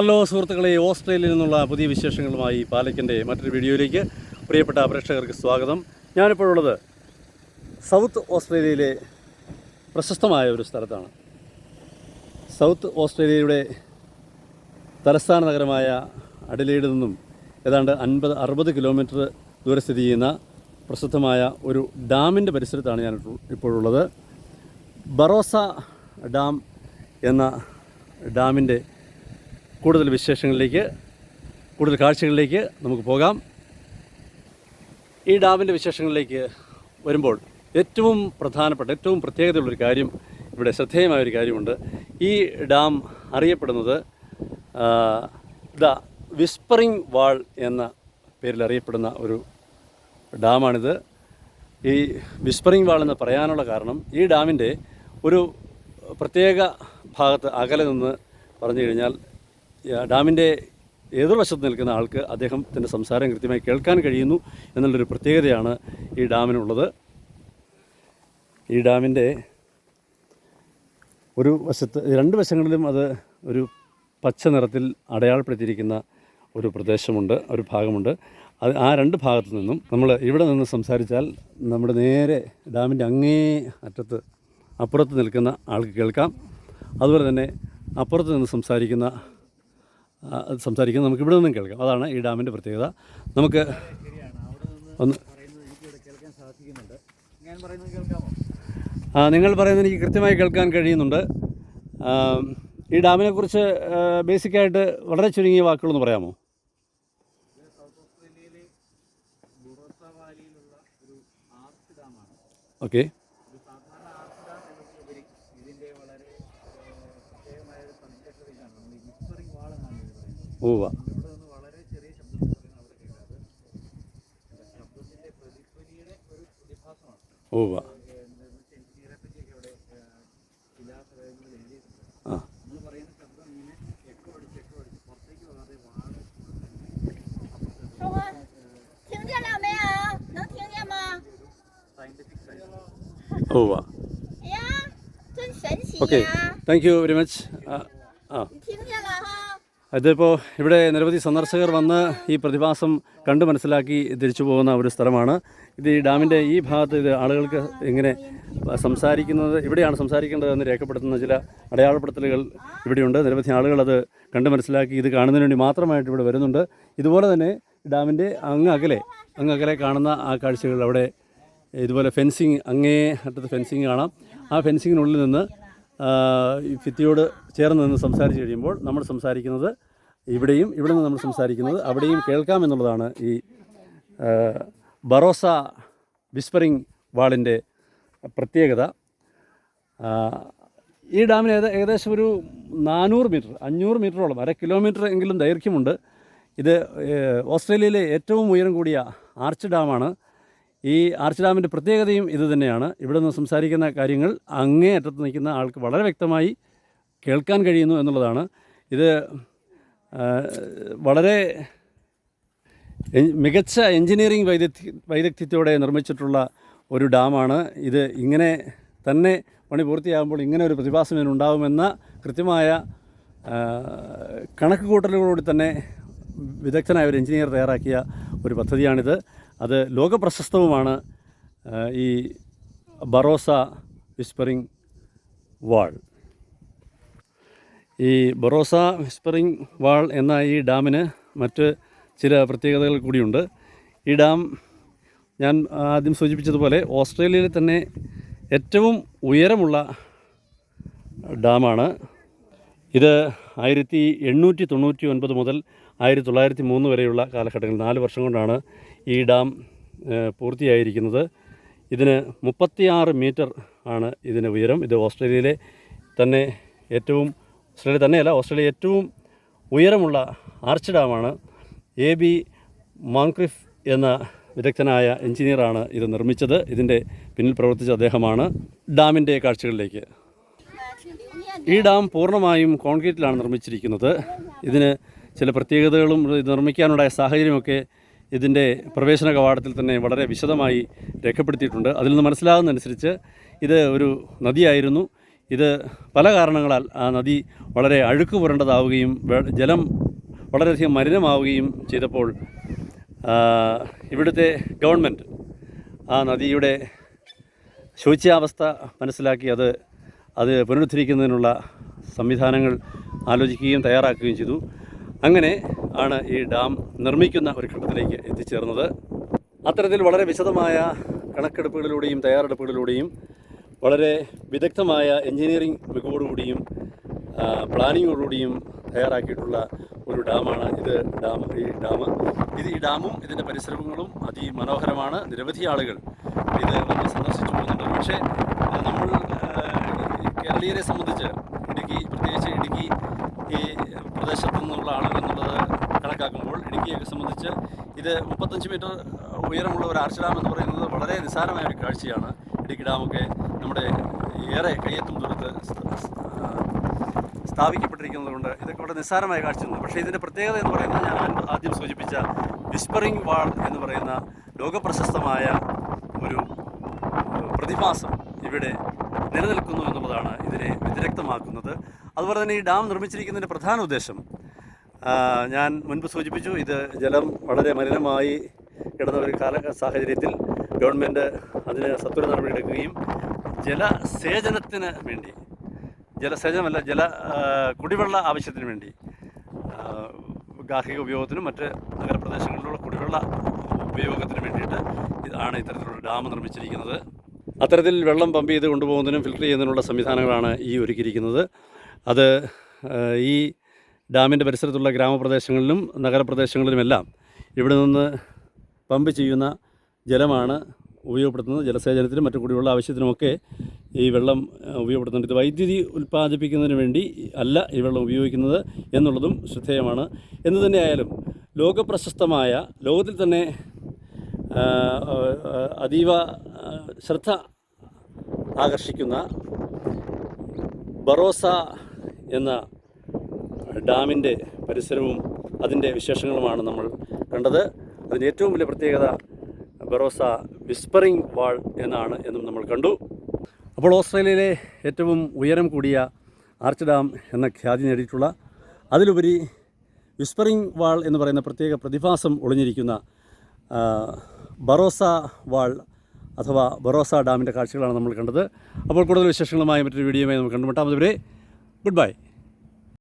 Hello സുഹൃത്തുക്കളെ, ഓസ്ട്രേലിയയിൽ നിന്നുള്ള പുതിയ വിശേഷങ്ങളുമായി പാലക്കിൻ്റെ മറ്റൊരു വീഡിയോയിലേക്ക് പ്രിയപ്പെട്ട പ്രേക്ഷകർക്ക് സ്വാഗതം. ഞാനിപ്പോഴുള്ളത് സൗത്ത് ഓസ്ട്രേലിയയിലെ പ്രശസ്തമായ ഒരു സ്ഥലത്താണ്. സൗത്ത് ഓസ്ട്രേലിയയുടെ തലസ്ഥാന നഗരമായ അഡിലെയ്ഡിൽ നിന്നും ഏതാണ്ട് 50-60 കിലോമീറ്റർ ദൂരെ സ്ഥിതി ചെയ്യുന്ന പ്രസിദ്ധമായ ഒരു ഡാമിൻ്റെ പരിസരത്താണ് ഞാൻ ഇപ്പോഴുള്ളത്. ബറോസ ഡാം എന്ന ഡാമിൻ്റെ കൂടുതൽ വിശേഷങ്ങളിലേക്ക്, കൂടുതൽ കാഴ്ചകളിലേക്ക് നമുക്ക് പോകാം. ഈ ഡാമിൻ്റെ വിശേഷങ്ങളിലേക്ക് വരുമ്പോൾ ഏറ്റവും പ്രധാനപ്പെട്ട, ഏറ്റവും പ്രത്യേകതയുള്ളൊരു കാര്യം, ഇവിടെ ശ്രദ്ധേയമായൊരു കാര്യമുണ്ട്. ഈ ഡാം അറിയപ്പെടുന്നത് ദ വിസ്പറിംഗ് വാൾ എന്ന പേരിൽ അറിയപ്പെടുന്ന ഒരു ഡാമാണിത്. ഈ വിസ്പറിംഗ് വാൾ എന്ന് പറയാനുള്ള കാരണം, ഈ ഡാമിൻ്റെ ഒരു പ്രത്യേക ഭാഗത്ത് അകലെ നിന്ന് പറഞ്ഞു കഴിഞ്ഞാൽ ഡാമിൻ്റെ എതിർവശത്ത് നിൽക്കുന്ന ആൾക്ക് അദ്ദേഹത്തിൻ്റെ സംസാരം കൃത്യമായി കേൾക്കാൻ കഴിയുന്നു എന്നുള്ളൊരു പ്രത്യേകതയാണ് ഈ ഡാമിനുള്ളത്. ഈ ഡാമിൻ്റെ ഒരു വശത്ത്, രണ്ട് വശങ്ങളിലും അത് ഒരു പച്ച നിറത്തിൽ അടയാളപ്പെടുത്തിയിരിക്കുന്ന ഒരു പ്രദേശമുണ്ട്, ഒരു ഭാഗമുണ്ട്. അത് ആ രണ്ട് ഭാഗത്തു നിന്നും നമ്മൾ ഇവിടെ നിന്ന് സംസാരിച്ചാൽ നമ്മുടെ നേരെ ഡാമിൻ്റെ അങ്ങേ അറ്റത്ത് അപ്പുറത്ത് നിൽക്കുന്ന ആൾക്ക് കേൾക്കാം. അതുപോലെ തന്നെ അപ്പുറത്ത് നിന്ന് സംസാരിക്കുന്ന നമുക്ക് ഇവിടെ നിന്നും കേൾക്കാം. അതാണ് ഈ ഡാമിൻ്റെ പ്രത്യേകത. നമുക്ക് ഒന്ന് നിങ്ങൾ പറയുന്നത് എനിക്ക് കൃത്യമായി കേൾക്കാൻ കഴിയുന്നുണ്ട്. ഈ ഡാമിനെക്കുറിച്ച് ബേസിക്കായിട്ട് വളരെ ചുരുങ്ങിയ വാക്കുകളൊന്ന് പറയാമോ? ഓക്കെ. ഉവ്വ. ഉവ്വ. ആ. ഉവ്വ. Okay, thank you very much. ഇതിപ്പോൾ ഇവിടെ നിരവധി സന്ദർശകർ വന്ന് ഈ പ്രതിഭാസം കണ്ടു മനസ്സിലാക്കി തിരിച്ചു പോകുന്ന ഒരു സ്ഥലമാണ് ഇത്. ഈ ഡാമിൻ്റെ ഈ ഭാഗത്ത് ഇത് ആളുകൾക്ക് എങ്ങനെ സംസാരിക്കുന്നത്, ഇവിടെയാണ് സംസാരിക്കേണ്ടതെന്ന് രേഖപ്പെടുത്തുന്ന ചില അടയാളപ്പെടുത്തലുകൾ ഇവിടെയുണ്ട്. നിരവധി ആളുകൾ അത് കണ്ടു മനസ്സിലാക്കി ഇത് കാണുന്നതിന് വേണ്ടി മാത്രമായിട്ട് ഇവിടെ വരുന്നുണ്ട്. ഇതുപോലെ തന്നെ ഡാമിൻ്റെ അങ്ങകലെ കാണുന്ന ആ കാഴ്ചകൾ, അവിടെ ഇതുപോലെ ഫെൻസിങ്, അങ്ങേ അറ്റത്ത് ഫെൻസിങ് കാണാം. ആ ഫെൻസിങ്ങിനുള്ളിൽ നിന്ന് ഈ ഭിത്തിയോട് ചേർന്ന് നിന്ന് സംസാരിച്ച് കഴിയുമ്പോൾ നമ്മൾ സംസാരിക്കുന്നത് ഇവിടെയും, ഇവിടെ നിന്ന് നമ്മൾ സംസാരിക്കുന്നത് അവിടെയും കേൾക്കാമെന്നുള്ളതാണ് ഈ ബറോസ വിസ്പറിംഗ് വാളിൻ്റെ പ്രത്യേകത. ഈ ഡാമിന് ഏകദേശം ഒരു 500 മീറ്ററോളം, 1/2 കിലോമീറ്റർ എങ്കിലും ദൈർഘ്യമുണ്ട്. ഇത് ഓസ്ട്രേലിയയിലെ ഏറ്റവും ഉയരം കൂടിയ ആർച്ച് ഡാമാണ്. ഈ ആർച്ച് ഡാമിൻ്റെ പ്രത്യേകതയും ഇത് തന്നെയാണ്. ഇവിടെ നിന്ന് സംസാരിക്കുന്ന കാര്യങ്ങൾ അങ്ങേ അറ്റത്ത് നിൽക്കുന്ന ആൾക്ക് വളരെ വ്യക്തമായി കേൾക്കാൻ കഴിയുന്നു എന്നുള്ളതാണ്. ഇത് വളരെ മികച്ച എൻജിനീയറിംഗ് വൈദഗ്ധ്യത്തോടെ നിർമ്മിച്ചിട്ടുള്ള ഒരു ഡാമാണ്. ഇത് ഇങ്ങനെ തന്നെ പണി പൂർത്തിയാകുമ്പോൾ ഇങ്ങനെ ഒരു പ്രതിഭാസം ഇതിനുണ്ടാകുമെന്ന കൃത്യമായ കണക്കുകൂട്ടലുകളോട് തന്നെ വിദഗ്ധനായ ഒരു എൻജിനീയർ തയ്യാറാക്കിയ ഒരു പദ്ധതിയാണിത്. അത് ലോകപ്രശസ്തവുമാണ്, ഈ ബറോസ വിസ്പറിംഗ് വാൾ. ഈ ബറോസ വിസ്പറിംഗ് വാൾ എന്ന ഈ ഡാമിന് മറ്റ് ചില പ്രത്യേകതകൾ കൂടിയുണ്ട്. ഈ ഡാം ഞാൻ ആദ്യം സൂചിപ്പിച്ചതുപോലെ ഓസ്ട്രേലിയയിൽ തന്നെ ഏറ്റവും ഉയരമുള്ള ഡാമാണ്. ഇത് 1899 മുതൽ 1903 വരെയുള്ള കാലഘട്ടങ്ങളിൽ 4 വർഷം കൊണ്ടാണ് ഈ ഡാം പൂർത്തിയായിരിക്കുന്നത്. ഇതിന് 36 മീറ്റർ ആണ് ഇതിന് ഉയരം. ഇത് ഓസ്ട്രേലിയയിലെ തന്നെ ഓസ്ട്രേലിയ ഏറ്റവും ഉയരമുള്ള ആർച്ച് ഡാമാണ്. AB മോൺക്രിഫ് എന്ന വിദഗ്ധനായ എഞ്ചിനീയറാണ് ഇത് നിർമ്മിച്ചത്. ഇതിൻ്റെ പിന്നിൽ പ്രവർത്തിച്ച അദ്ദേഹമാണ്. ഡാമിൻ്റെ കാഴ്ചകളിലേക്ക്. ഈ ഡാം പൂർണ്ണമായും കോൺക്രീറ്റിലാണ് നിർമ്മിച്ചിരിക്കുന്നത്. ഇതിന് ചില പ്രത്യേകതകളും ഇത് നിർമ്മിക്കാനുണ്ടായ സാഹചര്യമൊക്കെ ഇതിൻ്റെ പ്രവേശന കവാടത്തിൽ തന്നെ വളരെ വിശദമായി രേഖപ്പെടുത്തിയിട്ടുണ്ട്. അതിൽ നിന്ന് മനസ്സിലാകുന്നതനുസരിച്ച് ഇത് ഒരു നദിയായിരുന്നു. ഇത് പല കാരണങ്ങളാൽ ആ നദി വളരെ അഴുക്ക് പുരണ്ടതാവുകയും ജലം വളരെയധികം മലിനമാവുകയും ചെയ്തപ്പോൾ ഇവിടുത്തെ ഗവൺമെൻറ് ആ നദിയുടെ ശോച്യാവസ്ഥ മനസ്സിലാക്കി അത് പുനരുദ്ധരിക്കുന്നതിനുള്ള സംവിധാനങ്ങൾ ആലോചിക്കുകയും തയ്യാറാക്കുകയും ചെയ്തു. അങ്ങനെ ആണ് ഈ ഡാം നിർമ്മിക്കുന്ന ഒരു ഘട്ടത്തിലേക്ക് എത്തിച്ചേർന്നത്. അത്തരത്തിൽ വളരെ വിശദമായ കണക്കെടുപ്പുകളിലൂടെയും തയ്യാറെടുപ്പുകളിലൂടെയും വളരെ വിദഗ്ധമായ എൻജിനീയറിംഗ് മികവോടുകൂടിയും പ്ലാനിങ്ങോടുകൂടിയും തയ്യാറാക്കിയിട്ടുള്ള ഒരു ഡാമാണ് ഈ ഡാമും ഇതിൻ്റെ പരിസരങ്ങളും അതിമനോഹരമാണ്. നിരവധി ആളുകൾ ഇത് വന്ന് സന്ദർശിച്ചു പോകുന്നുണ്ട്. പക്ഷേ നമ്മൾ കേരളീയരെ സംബന്ധിച്ച് പ്രത്യേകിച്ച് ഇടുക്കി ഈ പ്രദേശത്തു നിന്നുള്ള ആളുകൾ എന്നുള്ളത് കണക്കാക്കുമ്പോൾ ഇടുക്കിയൊക്കെ സംബന്ധിച്ച് ഇത് 35 മീറ്റർ ഉയരമുള്ള ഒരു ആർച്ച് ഡാം എന്ന് പറയുന്നത് വളരെ നിസ്സാരമായ ഒരു കാഴ്ചയാണ്. ഇടുക്കി ഡാമൊക്കെ നമ്മുടെ ഏറെ കയ്യെത്തും ദൂരത്ത് സ്ഥാപിക്കപ്പെട്ടിരിക്കുന്നത് കൊണ്ട് ഇതൊക്കെ വളരെ നിസ്സാരമായ കാഴ്ചയാണ്. പക്ഷേ ഇതിൻ്റെ പ്രത്യേകത എന്ന് പറയുന്നത് ഞാൻ ആദ്യം സൂചിപ്പിച്ച വിസ്പറിംഗ് വാൾ എന്ന് പറയുന്ന ലോകപ്രശസ്തമായ ഒരു പ്രതിഭാസം ഇവിടെ നിലനിൽക്കുന്നു എന്നുള്ളതാണ് ഇതിനെ വ്യതിരക്തമാക്കുന്നത്. അതുപോലെ തന്നെ ഈ ഡാം നിർമ്മിച്ചിരിക്കുന്നതിൻ്റെ പ്രധാന ഉദ്ദേശം ഞാൻ മുൻപ് സൂചിപ്പിച്ചു, ഇത് ജലം വളരെ മലിനമായി കിടന്ന ഒരു സാഹചര്യത്തിൽ ഗവൺമെൻറ് അതിന് സത്വര നടപടിയെടുക്കുകയും ജലസേചനത്തിന് വേണ്ടി കുടിവെള്ള ആവശ്യത്തിന് വേണ്ടി ഗാർഹിക ഉപയോഗത്തിനും മറ്റ് നഗരപ്രദേശങ്ങളിലുള്ള കുടിവെള്ള ഉപയോഗത്തിന് വേണ്ടിയിട്ട് ഇതാണ് ഇത്തരത്തിലുള്ള ഡാം നിർമ്മിച്ചിരിക്കുന്നത്. അത്തരത്തിൽ വെള്ളം പമ്പ് ചെയ്ത് കൊണ്ടുപോകുന്നതിനും ഫിൽട്ടർ ചെയ്യുന്നതിനുള്ള സംവിധാനങ്ങളാണ് ഈ ഒരുക്കിയിരിക്കുന്നത്. അത് ഈ ഡാമിൻ്റെ പരിസരത്തുള്ള ഗ്രാമപ്രദേശങ്ങളിലും നഗരപ്രദേശങ്ങളിലുമെല്ലാം ഇവിടെ നിന്ന് പമ്പ് ചെയ്യുന്ന ജലമാണ് ഉപയോഗപ്പെടുത്തുന്നത്. ജലസേചനത്തിനും മറ്റു കുടിവെള്ള ആവശ്യത്തിനുമൊക്കെ ഈ വെള്ളം ഉപയോഗപ്പെടുത്തുന്നുണ്ട്. ഇത് വൈദ്യുതി ഉൽപ്പാദിപ്പിക്കുന്നതിന് വേണ്ടി അല്ല ഈ വെള്ളം ഉപയോഗിക്കുന്നത് എന്നുള്ളതും ശ്രദ്ധേയമാണ്. എന്ന് തന്നെയായാലും ലോകപ്രശസ്തമായ, ലോകത്തിൽ തന്നെ അതീവ ശ്രദ്ധ ആകർഷിക്കുന്ന ബറോസ എന്ന ഡാമിൻ്റെ പരിസരവും അതിൻ്റെ വിശേഷങ്ങളുമാണ് നമ്മൾ കണ്ടത്. അതിൻ്റെ ഏറ്റവും വലിയ പ്രത്യേകത ബറോസ വിസ്പറിംഗ് വാൾ എന്നും നമ്മൾ കണ്ടു. അപ്പോൾ ഓസ്ട്രേലിയയിലെ ഏറ്റവും ഉയരം കൂടിയ ആർച്ച് ഡാം എന്ന ഖ്യാതി നേടിയിട്ടുള്ള, അതിലുപരി വിസ്പറിംഗ് വാൾ എന്ന് പറയുന്ന പ്രത്യേക പ്രതിഭാസം ഒളിഞ്ഞിരിക്കുന്ന ബറോസ വാൾ അഥവാ ബറോസ ഡാമിൻ്റെ കാഴ്ചകളാണ് നമ്മൾ കണ്ടത്. അപ്പോൾ കൂടുതൽ വിശേഷങ്ങളുമായി മറ്റൊരു വീഡിയോയുമായി നമുക്ക് കണ്ടുമുട്ടാം. അതുവരെ ഗുഡ് ബൈ.